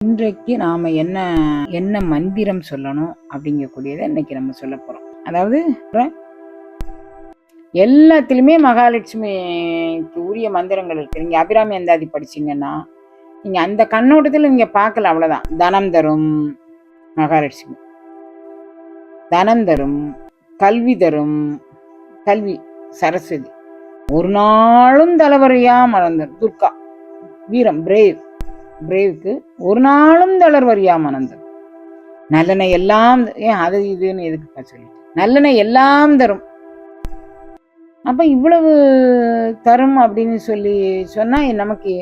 இன்றைக்கு நாம் என்ன என்ன மந்திரம் சொல்லணும் அப்படிங்கக்கூடியதை இன்னைக்கு நம்ம சொல்ல போகிறோம். அதாவது எல்லாத்துலேயுமே மகாலட்சுமிக்கு உரிய மந்திரங்கள் இருக்குது. நீங்கள் அபிராமி அந்தாதி படிச்சிங்கன்னா நீங்கள் அந்த கண்ணோட்டத்தில் நீங்கள் பார்க்கல, அவ்வளோதான். தனம் தரும் மகாலட்சுமி, தனம் தரும், கல்வி தரும், கல்வி சரஸ்வதி, ஒரு நாளும் தலைவரையா மறந்தர் துர்கா, வீரம் பிரேவுக்கு ஒரு நாளும் தளர்வரியா மனந்தர், நல்லெண்ணை எல்லாம் அது இதுன்னு எதுக்கு சொல்லி நல்லெண்ணை எல்லாம் தரும். அப்ப இவ்வளவு தரும் அப்படின்னு சொல்லி சொன்னா நமக்கு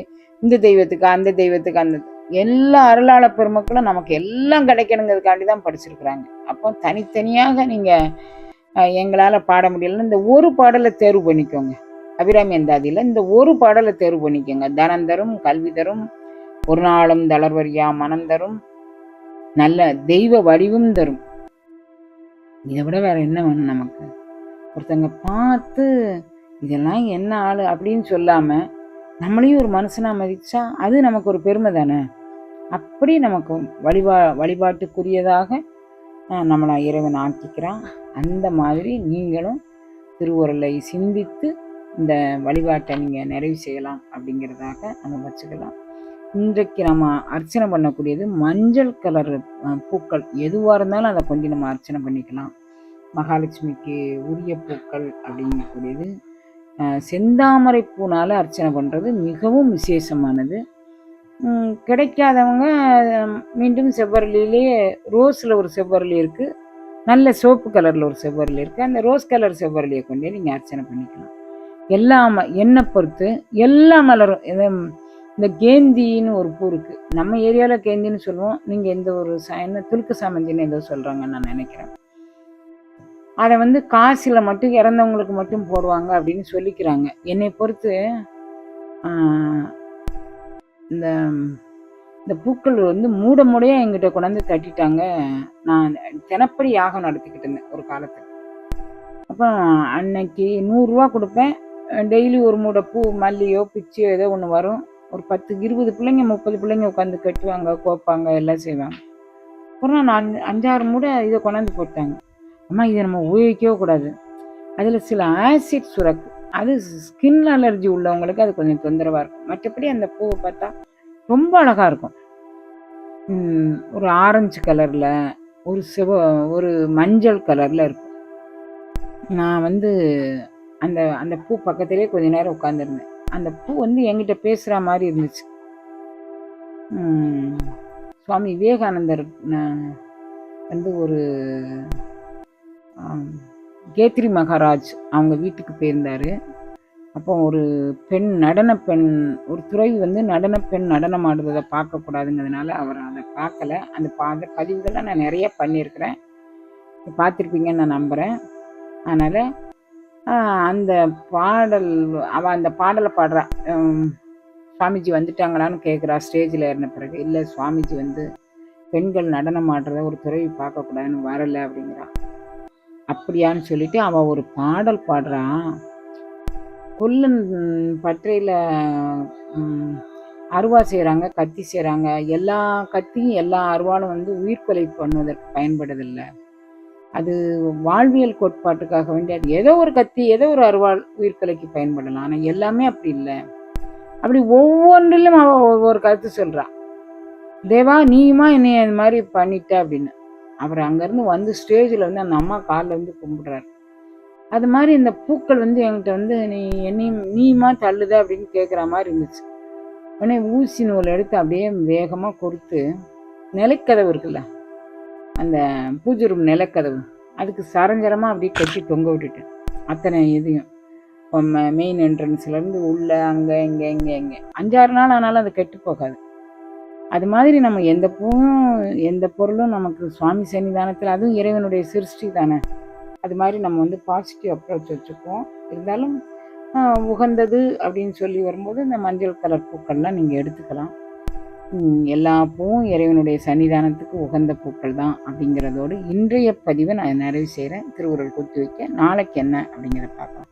இந்த தெய்வத்துக்கு அந்த தெய்வத்துக்கு அந்த எல்லா அருளாள பெருமக்களும் நமக்கு எல்லாம் கிடைக்கணுங்கிறதுக்காண்டி தான் படிச்சிருக்கிறாங்க. அப்போ தனித்தனியாக நீங்க எங்களால பாட முடியலன்னு இந்த ஒரு பாடலை தேர்வு பண்ணிக்கோங்க. அபிராமி அந்தாதியில இந்த ஒரு பாடலை தேர்வு பண்ணிக்கோங்க. தனம் தரும், கல்வி தரும், ஒரு நாளும் தளர்வரியா மனம் தரும், நல்ல தெய்வ வடிவும் தரும். இதை விட வேற என்ன வேணும் நமக்கு? ஒருத்தங்க பார்த்து இதெல்லாம் என்ன ஆளு அப்படின்னு சொல்லாம நம்மளையும் ஒரு மனுஷனா மதிச்சா அது நமக்கு ஒரு பெருமை தானே. அப்படி நமக்கு வழிபாட்டுக்குரியதாக நம்மளை இறைவன் ஆக்கிக்கிறான். அந்த மாதிரி நீங்களும் திருவுருளை சிந்தித்து இந்த வழிபாட்டை நீங்கள் நிறைவு செய்யலாம் அப்படிங்கிறதாக நம்ம வச்சுக்கலாம். இன்றைக்கு நம்ம அர்ச்சனை பண்ணக்கூடியது மஞ்சள் கலர் பூக்கள் எதுவாக இருந்தாலும் அதை கொஞ்சம் நம்ம அர்ச்சனை பண்ணிக்கலாம். மகாலட்சுமிக்கு உரிய பூக்கள் அப்படிங்கக்கூடியது செந்தாமரை பூனால் அர்ச்சனை பண்ணுறது மிகவும் விசேஷமானது. கிடைக்காதவங்க மீண்டும் செவ்வரளியிலே ரோஸில் ஒரு செவ்வரளி இருக்குது, நல்ல சோப்பு கலரில் ஒரு செவ்வரளி இருக்குது. அந்த ரோஸ் கலர் செவ்வரளியை கொண்டு நீங்கள் அர்ச்சனை பண்ணிக்கலாம். எல்லா எண்ணெய் பொறுத்து எல்லா மலரும் இந்த கேந்தின்னு ஒரு பூ இருக்குது, நம்ம ஏரியாவில் கேந்தின்னு சொல்லுவோம், நீங்கள் எந்த ஒரு என்ன துலுக்கு சாமந்தின்னு ஏதோ சொல்கிறாங்கன்னு நான் நினைக்கிறேன். அதை காசில் மட்டும் இறந்தவங்களுக்கு மட்டும் போடுவாங்க அப்படின்னு சொல்லிக்கிறாங்க. என்னை பொறுத்து இந்த இந்த பூக்கள் மூட மூடையாக எங்கிட்ட கொண்டாந்து தட்டிட்டாங்க. நான் தினப்படி யாகம் நடத்திக்கிட்டு இருந்தேன் ஒரு காலத்தில். அப்போ அன்னைக்கு 100 ரூபா கொடுப்பேன். டெய்லி ஒரு மூடை பூ, மல்லியோ பிச்சியோ ஏதோ ஒன்று வரும். ஒரு 10 20 பிள்ளைங்க 30 பிள்ளைங்க உட்காந்து கட்டுவாங்க, கோப்பாங்க, எல்லாம் செய்வாங்க. அப்புறம் நான் 5-6 மூடை இதை கொண்டாந்து போட்டாங்க. அம்மா இதை நம்ம உபயோகிக்கவே கூடாது, அதில் சில ஆசிட் சுரக்கு, அது ஸ்கின் அலர்ஜி உள்ளவங்களுக்கு அது கொஞ்சம் தொந்தரவாக இருக்கும். மற்றபடி அந்த பூவை பார்த்தா ரொம்ப அழகாக இருக்கும். ஒரு ஆரஞ்சு கலரில், ஒரு மஞ்சள் கலரில் இருக்கும். நான் அந்த அந்த பூ பக்கத்திலே கொஞ்ச நேரம் உட்காந்துருந்தேன். அந்த பூ என்கிட்ட பேசுகிற மாதிரி இருந்துச்சு. சுவாமி விவேகானந்தர் ஒரு கேத்ரி மகாராஜ் அவங்க வீட்டுக்கு போயிருந்தார். அப்போ ஒரு நடன பெண் ஒரு துறை நடன பெண் நடனம் ஆடுறதை பார்க்கக்கூடாதுங்கிறதுனால அவர் அதை பார்க்கல. அந்த பதிவுகள்லாம் நான் நிறைய பண்ணியிருக்கிறேன், பார்த்துருப்பீங்கன்னு நான் நம்புகிறேன். அதனால் அந்த அந்த பாடலை பாடுறா. சுவாமிஜி வந்துட்டாங்களான்னு கேட்குறா ஸ்டேஜில் ஏறின பிறகு. இல்லை, சுவாமிஜி பெண்கள் நடனம் ஆடுறத ஒரு துறவி பார்க்கக்கூடாதுன்னு வரலை அப்படிங்கிறா. அப்படியான்னு சொல்லிட்டு அவள் ஒரு பாடல் பாடுறான். கொல்லன் பற்றையில் அருவா செய்கிறாங்க, கத்தி செய்கிறாங்க. எல்லா கத்தியும் எல்லா அருவாலும் உயிர்கொலை பண்ணுவதற்கு பயன்படுதில்லை. அது வாழ்வியல் கோட்பாட்டுக்காக வேண்டி அது ஏதோ ஒரு கத்தி, ஏதோ ஒரு அருவாள் உயிர்கொலைக்கு பயன்படலாம். ஆனால் எல்லாமே அப்படி இல்லை. அப்படி ஒவ்வொன்றிலும் அவள் ஒவ்வொரு கருத்து சொல்கிறான். தேவா, நீயுமா என்னை இந்த மாதிரி பண்ணிட்ட அப்படின்னு. அவர் அங்கேருந்து ஸ்டேஜில் அந்த அம்மா காலில் கும்பிடுறாரு. அது மாதிரி இந்த பூக்கள் என்கிட்ட நீ என்னையும் நீயுமா தள்ளுத அப்படின்னு கேட்குற மாதிரி இருந்துச்சு. உடனே ஊசி நூல் எடுத்து அப்படியே வேகமாக கொடுத்து நிலைக்கதவு இருக்குல்ல, அந்த பூஜை ரூம் நிலக்கதவு, அதுக்கு சரஞ்சரமாக அப்படியே கட்டி தொங்க விட்டுட்டேன். அத்தனை இதையும் மெயின் என்ட்ரன்ஸ்லேருந்து உள்ள அங்கே இங்கே 5-6 நாள் ஆனாலும் அது கெட்டு போகாது. அது மாதிரி நம்ம எந்த பொருளும் நமக்கு சுவாமி சன்னிதானத்தில், அதுவும் இறைவனுடைய சிருஷ்டி தானே, அது மாதிரி நம்ம பாசிட்டிவ் அப்ரோச் வச்சுக்குவோம். இருந்தாலும் உகந்தது அப்படின்னு சொல்லி வரும்போது இந்த மஞ்சள் கலர் பூக்கள்லாம் நீங்கள் எடுத்துக்கலாம். எல்லா பூவும் இறைவனுடைய சன்னிதானத்துக்கு உகந்த பூக்கள் தான் அப்படிங்கிறதோடு இன்றைய பதிவை நான் நிறைவு செய்கிறேன். திருவுருள் குத்தி வைக்க நாளைக்கு என்ன அப்படிங்கிறத பார்க்கலாம்.